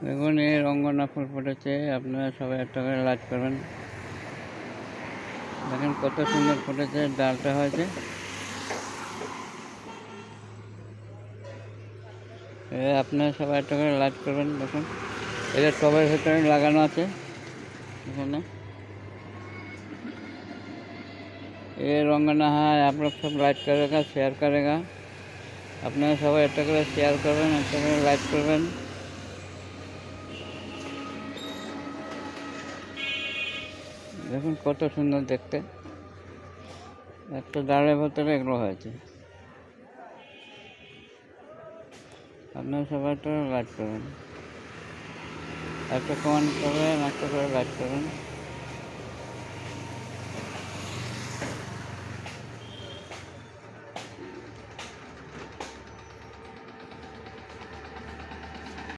দেখুন এই রঙ্গনা ফুল ফুটেছে, আপনারা সবাই একটা করে লাইক করবেন। দেখেন কত সুন্দর ফুটেছে, ডালটা হয়েছে। আপনারা সবাই একটা করে লাইক করবেন। দেখুন এটা টবের ভেতরে লাগানো আছে এখানে। ये रंगना है, आप लोग सब लाइक करेगा, शेयर करेगा। अपने सब एक शेयर करबें, एक लाइक करबें। देखुन कत सुंदर देखते, एक डालेर भेतरे एगुलो हयेछे। अपने सब एक लाइक करबें, एक कमेंट करबें, एक लाइक करबें।